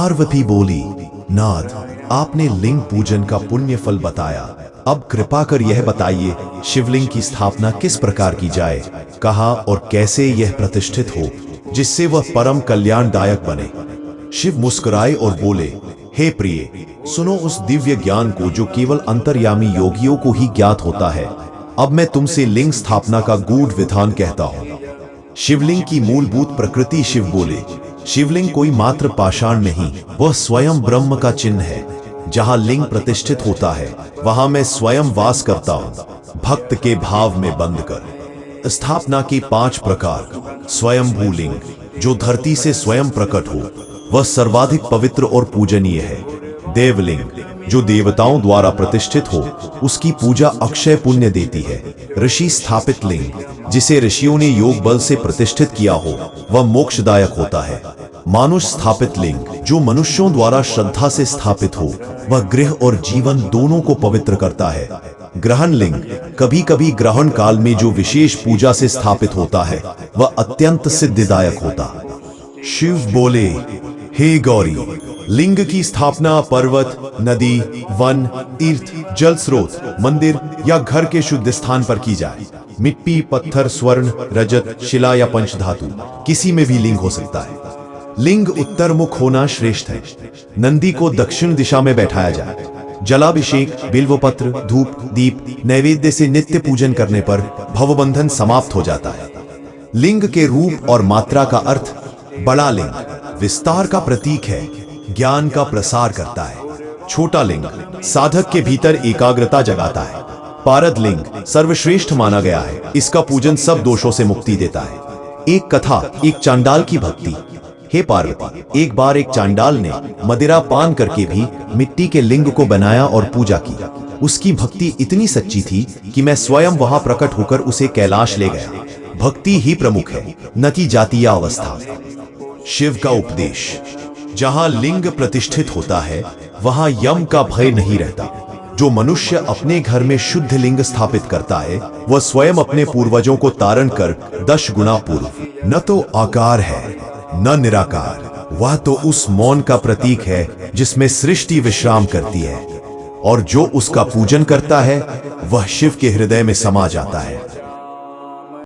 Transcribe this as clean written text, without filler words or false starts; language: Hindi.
पार्वती बोली, नाथ, आपने लिंग पूजन का पुण्य फल बताया, अब कृपा कर यह बताइए शिवलिंग की स्थापना किस प्रकार की जाए, कहाँ और कैसे यह प्रतिष्ठित हो जिससे वह परम कल्याणदायक बने। शिव मुस्कुराए और बोले, हे प्रिय, सुनो उस दिव्य ज्ञान को जो केवल अंतर्यामी योगियों को ही ज्ञात होता है। अब मैं तुमसे लिंग स्थापना का गूढ़ विधान कहता हूँ। शिवलिंग की मूलभूत प्रकृति। शिव बोले, शिवलिंग कोई मात्र पाषाण नहीं, वह स्वयं ब्रह्म का चिन्ह है। जहाँ लिंग प्रतिष्ठित होता है वहां मैं स्वयं वास करता हूँ, भक्त के भाव में बंद कर। स्थापना के 5 प्रकार। स्वयंभू लिंग, जो धरती से स्वयं प्रकट हो, वह सर्वाधिक पवित्र और पूजनीय है। देवलिंग, जो देवताओं द्वारा प्रतिष्ठित हो, उसकी पूजा अक्षय पुण्य देती है। ऋषि स्थापित लिंग, जिसे ऋषियों ने योग बल से प्रतिष्ठित किया हो, वह मोक्षदायक होता है। मानुष स्थापित लिंग, जो मनुष्यों द्वारा श्रद्धा से स्थापित हो, वह गृह और जीवन दोनों को पवित्र करता है। ग्रहण लिंग, कभी कभी ग्रहण काल में जो विशेष पूजा से स्थापित होता है, वह अत्यंत सिद्धिदायक होता। शिव बोले, हे गौरी, लिंग की स्थापना पर्वत, नदी, वन, तीर्थ, जल स्रोत, मंदिर या घर के शुद्ध स्थान पर की जाए। मिट्टी, पत्थर, स्वर्ण, रजत, शिला या पंचधातु, किसी में भी लिंग हो सकता है। लिंग उत्तर मुख होना श्रेष्ठ है। नंदी को दक्षिण दिशा में बैठाया जाए। जलाभिषेक, बिल्वपत्र, धूप, दीप, नैवेद्य से नित्य पूजन करने पर भवबंधन समाप्त हो जाता है। लिंग के रूप और मात्रा का अर्थ। बड़ा लिंग विस्तार का प्रतीक है, ज्ञान का प्रसार करता है। छोटा लिंग साधक के भीतर एकाग्रता जगाता है। पारद लिंग सर्वश्रेष्ठ माना गया है, इसका पूजन सब दोषों से मुक्ति देता है। एक कथा, एक चांडाल की भक्ति। हे पार्वती, एक बार एक चांडाल ने मदिरा पान करके भी मिट्टी के लिंग को बनाया और पूजा की। उसकी भक्ति इतनी सच्ची थी कि मैं स्वयं वहां प्रकट होकर उसे कैलाश ले गया। भक्ति ही प्रमुख है, न कि जातीय अवस्था। शिव का उपदेश। जहां लिंग प्रतिष्ठित होता है वहां यम का भय नहीं रहता। जो मनुष्य अपने घर में शुद्ध लिंग स्थापित करता है, वह स्वयं अपने पूर्वजों को तारण कर 10 गुना पूर्व। न तो आकार है न निराकार, वह तो उस मौन का प्रतीक है जिसमें सृष्टि विश्राम करती है, और जो उसका पूजन करता है वह शिव के हृदय में समा जाता है।